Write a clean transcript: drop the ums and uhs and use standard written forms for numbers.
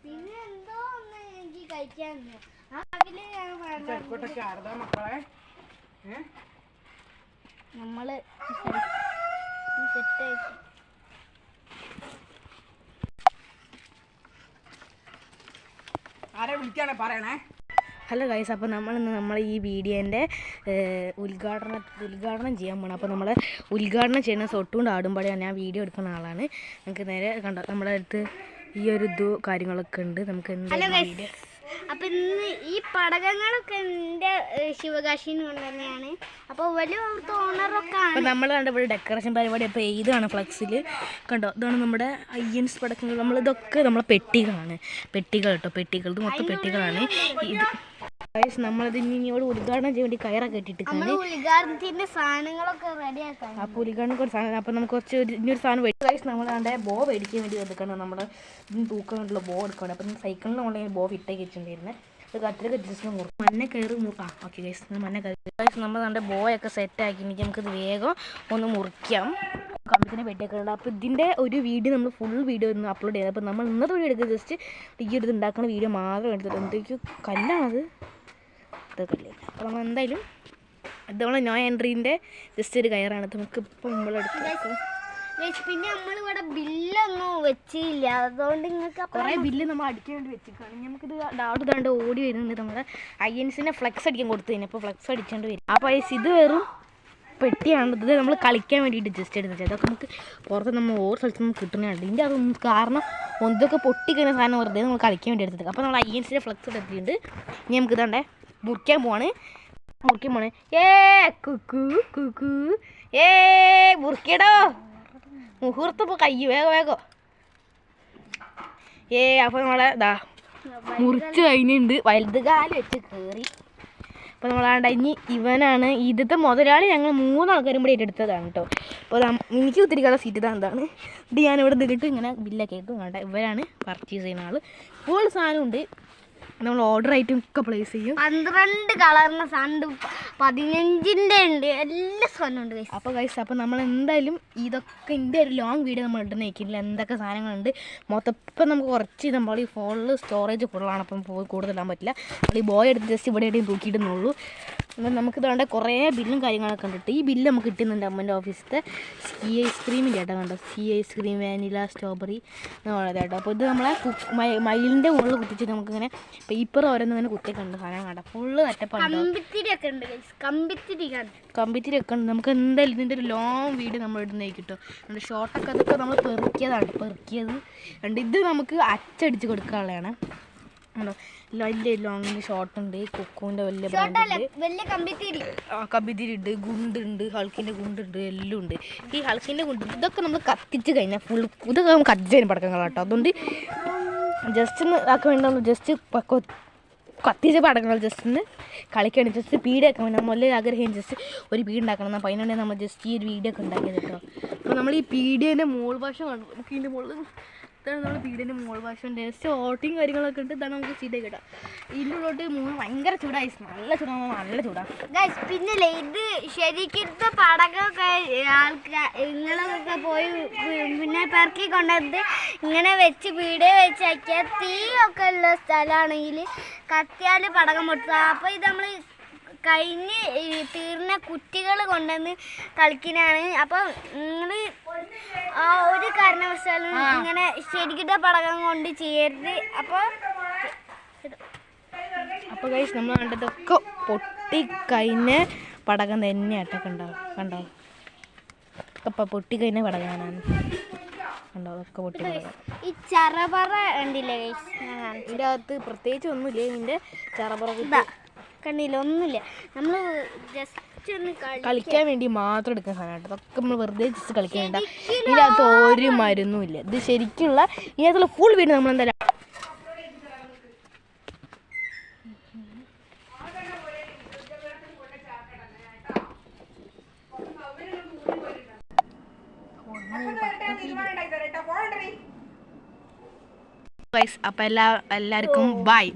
പിന്നെ എന്തോ ഒന്ന് എനിക്ക് കഴിക്കാൻ മക്കളെ നമ്മള് സെറ്റാക്കി ആരെ വിളിക്കാണെ പറയണേ. ഹലോ ഗൈസ്, അപ്പോൾ നമ്മൾ ഈ വീഡിയോൻ്റെ ഉദ്ഘാടനം ചെയ്യാൻ പോകണം. അപ്പോൾ നമ്മൾ ഉദ്ഘാടനം ചെയ്യുന്ന തൊട്ടുകൊണ്ട് ആടുമ്പോഴേ ഞാൻ വീഡിയോ എടുക്കുന്ന ആളാണ്. നമുക്ക് നേരെ കണ്ടോ നമ്മുടെ അടുത്ത് ഈ ഒരു കാര്യങ്ങളൊക്കെ ഉണ്ട്. നമുക്ക് എന്താ വീഡിയോ. അപ്പം ഇന്ന് ഈ പടകങ്ങളൊക്കെ എൻ്റെ ശിവകാശിന്ന് കൊണ്ട് തന്നെയാണ്. അപ്പോൾ വലിയ ഓണറൊക്കെ ആണ്. അപ്പോൾ നമ്മൾ കണ്ട ഇവിടെ ഡെക്കറേഷൻ പരിപാടി. അപ്പോൾ ഇതാണ് ഫ്ലക്സിൽ കണ്ടോ, ഇതാണ് നമ്മുടെ അയ്യൻസ് പടക്കങ്ങൾ. നമ്മളിതൊക്കെ നമ്മളെ പെട്ടികളാണ്, പെട്ടികൾ കേട്ടോ, പെട്ടികൾ. ഇത് മൊത്തം പെട്ടികളാണ്. ഇത് നമ്മളത് ഇനിയോട് ഉദ്ഘാടനം ചെയ്യാൻ വേണ്ടി കയറൊക്കെ ഇട്ടിട്ടാണ്. ഉദ്ഘാടനത്തിന്റെ സാധനങ്ങളൊക്കെ റെഡിയാക്കാം. അപ്പോൾ ഉദ്ഘാടനം കുറച്ച് സാധനം. അപ്പോൾ നമുക്ക് കുറച്ച് ഇനിയൊരു സാധനം മേടിക്കും ഗൈസ്. നമ്മളാണ്ട് ബോ മേടിക്കാൻ വേണ്ടി എടുക്കണം. നമ്മുടെ തൂക്കം കൊണ്ടുള്ള ബോ എടുക്കണം. അപ്പം സൈക്കിളിൽ നമ്മൾ ബോ ഫിറ്റാക്കി വെച്ചിട്ടുണ്ടായിരുന്നത്. അത് കത്തിലൊക്കെ ജസ്റ്റ് മഞ്ഞ കയറി ഓക്കെ ഗൈസ്, മഞ്ഞ കയറി ഗൈസ്. നമ്മൾ നമ്മുടെ ബോയൊക്കെ സെറ്റാക്കി എനിക്ക് നമുക്കിത് വേഗം ഒന്ന് മുറിക്കാം. കമ്പത്തിന് പെട്ടിയൊക്കെ ഉണ്ട്. അപ്പോൾ ഇതിൻ്റെ ഒരു വീഡിയോ നമ്മൾ ഫുൾ വീഡിയോ ഒന്ന് അപ്ലോഡ് ചെയ്തത്. അപ്പോൾ നമ്മൾ ഇന്നത്തെ വീഡിയോ എടുക്കുക ജസ്റ്റ് ഈ ഒരു ഇത് ഉണ്ടാക്കുന്ന വീഡിയോ മാത്രം എടുത്തിട്ട് എന്തൊക്കെയോ കല്ലാണത്, ഇതൊക്കെ അല്ലേ. അപ്പോൾ നമ്മൾ എന്തായാലും ഇതോളം നോ എൻട്രീൻ്റെ ജസ്റ്റ് ഒരു കയറാണ്. നമുക്കിപ്പോൾ നമ്മളെടുത്ത് പിന്നെ നമ്മളിവിടെ ബില്ലൊന്നും വെച്ചില്ല, അതുകൊണ്ട് നിങ്ങൾക്ക് കുറേ ബില്ല് നമ്മൾ അടിക്കാൻ വേണ്ടി വെച്ചിട്ടാണ്. നമുക്കിത് ദാണ്ട് ഓടി വരുന്നുണ്ട്. നമ്മുടെ അയ്യൻസിനെ ഫ്ലെക്സ് അടിക്കാൻ കൊടുത്തു കഴിഞ്ഞാൽ അപ്പോൾ ഫ്ലെക്സ് അടിച്ചുകൊണ്ട് വരും. ആ പൈസ ഇത് വെറും പെട്ടിയാണ്. ഇത് നമ്മൾ കളിക്കാൻ വേണ്ടിയിട്ട് ജസ്റ്റ് എടുത്തത്. അതൊക്കെ നമുക്ക് പുറത്ത് നമ്മൾ ഓരോ സ്ഥലത്ത് നമുക്ക് കിട്ടുന്നതാണ്. ഇതിൻ്റെ അത് കാരണം ഒന്നൊക്കെ പൊട്ടിക്കുന്ന സാധനം വെറുതെ നമ്മൾ കളിക്കാൻ വേണ്ടി എടുത്തത്. അപ്പോൾ നമ്മൾ അയ്യൻസിൻ്റെ ഫ്ലെക്സ് എടുത്തിട്ടുണ്ട്. ഇനി നമുക്ക് ഇതാണ്ടേ മുറിക്കാൻ പോവാണ്. കുക്കു കുക്കു മുറിക്കടോ, മുഹൂർത്തപ്പോൾ കയ്യ് വേഗം. അപ്പോൾ നമ്മളെ മുറിച്ച് കഴിഞ്ഞിട്ടുണ്ട്. വലുത് കാല് വെച്ച് കയറി. അപ്പോൾ നമ്മളാണ്ട് ഇനി ഇവനാണ് ഇതിൻ്റെ മുതലാളി. ഞങ്ങൾ 3 ആൾക്കാരും കൂടി ഏറ്റെടുത്തതാണ് കേട്ടോ. അപ്പോൾ എനിക്ക് കുത്തിരിക്കാനുള്ള സീറ്റ് എന്താണ് ഇത് ഞാനിവിടെ നിന്നിട്ട് ഇങ്ങനെ ബില്ലൊക്കെ ആയിട്ട് വേണ്ട. ഇവരാണ് പർച്ചേസ് ചെയ്യുന്ന ആൾ. ഫുൾ സാധനമുണ്ട്. നമ്മൾ ഓർഡർ ആയിട്ടും ഒക്കെ പ്ലേസ് ചെയ്യും. 12 കളറിന് സാധനം 15ൻ്റെ ഉണ്ട്, എല്ലാ സാധനവും ഉണ്ട്. അപ്പോൾ ഗൈസ്, അപ്പോൾ നമ്മൾ എന്തായാലും ഇതൊക്കെ ഇതിൻ്റെ ഒരു ലോങ് വീഡിയോ നമ്മൾ ഇടുന്ന നയിക്കില്ല. എന്തൊക്കെ സാധനങ്ങളുണ്ട് മൊത്തം ഇപ്പം നമുക്ക് കുറച്ച് നമ്മൾ ഈ ഫോണിൽ സ്റ്റോറേജ് ഫുള്ളാണ്. അപ്പം കൂടുതലിടാൻ പറ്റില്ല. നമ്മൾ ഈ ബോയ് എടുത്ത് ജസ്റ്റ് ഇവിടെ എവിടെയും തൂക്കിയിടുന്നുള്ളൂ. എന്നാൽ നമുക്ക് ഇതാണ്ട് കുറേ ബില്ലും കാര്യങ്ങളൊക്കെ ഉണ്ട്. ഈ ബില്ല് നമുക്ക് കിട്ടുന്നുണ്ട് അമ്മൻ്റെ ഓഫീസിലത്തെ സീ ഐസ്ക്രീമിൻ്റെ കേട്ടോ. കണ്ടോ, സീ ഐസ്ക്രീം, വാനില, സ്ട്രോബെറി എന്നുള്ളത് കേട്ടോ. അപ്പോൾ ഇത് നമ്മളെ മയിലിൻ്റെ മുകളിൽ കുത്തിച്ചിട്ട് നമുക്കിങ്ങനെ പേപ്പർ ഓരോന്നും ഇങ്ങനെ കുത്തിയൊക്കെ ഉണ്ട് സാധനം കണ്ട. ഫുള്ള് സെറ്റപ്പാണ്. കമ്പിത്തിരിയൊക്കെ ഉണ്ട്, കമ്പിത്തിരിയൊക്കെ ഉണ്ട്. നമുക്ക് എന്തായാലും ഇതിൻ്റെ ഒരു ലോങ് വീഡിയോ നമ്മൾ ഇടുന്നതായി കിട്ടും. ഷോർട്ടൊക്കെ അതൊക്കെ നമ്മൾ പെറുക്കിയത് ഉണ്ട്. ഇത് നമുക്ക് അച്ചടിച്ച് കൊടുക്കാനുള്ളതാണ്. വലിയ ലോങ്ങിൻ്റെ ഷോർട്ട് ഉണ്ട്, കൊക്കുവിൻ്റെ വലിയ കമ്പിത്തിരി ഉണ്ട്, ഗുണ്ടുണ്ട്, ഹൾക്കിൻ്റെ ഗുണ്ടുണ്ട്, എല്ലാം ഉണ്ട്. ഈ ഹൾക്കിൻ്റെ ഗുണ്ട് ഇതൊക്കെ നമ്മൾ കത്തിച്ച് കഴിഞ്ഞാൽ ഇതൊക്കെ നമുക്ക് കത്തിച്ചതിന് പടക്കങ്ങൾ കേട്ടോ. അതുകൊണ്ട് ജസ്റ്റ് ഒന്ന് ആക്കാൻ വേണ്ടി നമ്മൾ ജസ്റ്റ് കത്തിച്ച പടക്കങ്ങൾ ജസ്റ്റ് ഒന്ന് കളിക്കണം. ജസ്റ്റ് പീഡിയ ആക്കാൻ വേണ്ടി നമ്മൾ ആഗ്രഹം ജസ്റ്റ് ഒരു പീഡ് ഉണ്ടാക്കണം. അപ്പോൾ അതിനുവേണ്ടി നമ്മൾ ജസ്റ്റ് ഈ ഒരു വീഡിയോ ഒക്കെ ഉണ്ടാക്കിയത് കേട്ടോ. അപ്പോൾ നമ്മൾ ഈ പീഡിയേൻ്റെ മോൾ വശം കണ്ടു. നമുക്ക് ഇതിൻ്റെ മുകളിൽ ഇതാണ് നമ്മൾ പീഡിയേൻ്റെ മോൾ വശം. ജസ്റ്റ് ഓട്ടിങ് കാര്യങ്ങളൊക്കെ ഉണ്ട്. ഇതാണ് നമുക്ക് സീറ്റൊക്കെ കേട്ടോ. ഇതിൻ്റെ ഉള്ളോട്ട് ഭയങ്കര ചൂടായി, നല്ല ചൂടാണ്, നല്ല ചൂടാണ്. പിന്നല്ലേ ഇത് ശരിക്കും പടക്കമൊക്കെ നിങ്ങളൊക്കെ പോയി പിന്നെ പെറുക്കി കൊണ്ടുവന്ന് ഇങ്ങനെ വെച്ച് വീഡിയോ വെച്ച് വയ്ക്കുക. തീയൊക്കെ ഉള്ള സ്ഥലമാണെങ്കിൽ കത്തിയാൽ പടക്കം പൊട്ടുക. അപ്പോൾ ഇത് നമ്മൾ കഴിഞ്ഞ് തീർന്ന കുറ്റികൾ കൊണ്ടുവന്ന് കളിക്കുന്നതാണ്. അപ്പം നിങ്ങൾ ഒരു കാരണവശാലും ഇങ്ങനെ ശരിക്കിട്ട പടക്കം കൊണ്ട് ചെയ്യരുത്. അപ്പോൾ ഗൈസ്, നമ്മൾ കണ്ടതൊക്കെ പൊട്ടി കഴിഞ്ഞ പടക്കം തന്നെയായിട്ടൊക്കെ ഉണ്ടാവും. കണ്ടോ, അപ്പം പൊട്ടി കഴിഞ്ഞ പടക്കാനാണ്. കണ്ടോ, അതൊക്കെ പൊട്ടി പടക്കം. ഈ ചറപറ ഉണ്ടില്ലേ ഗൈസ്, ഇതിൻ്റെ അകത്ത് പ്രത്യേകിച്ച് ഒന്നുമില്ല. ഇതിൻ്റെ ചറപറ കണ്ടില്ല, ഒന്നുമില്ല. നമ്മൾ ജസ്റ്റ് ഒന്ന് കളിക്കാൻ വേണ്ടി മാത്രം എടുക്കുന്ന സാധനമായിട്ട്. അതൊക്കെ നമ്മൾ വെറുതെ ജസ്റ്റ് കളിക്കാൻ വേണ്ട. ഇതിൻ്റെ അകത്ത് ഒരു മരുന്നും ഇല്ല. ഇത് ശരിക്കുള്ള ഇതിനകത്തുള്ള ഫുൾ വീട് നമ്മൾ എന്തായാലും അപ്പോൾ എല്ലാവർക്കും ബൈ.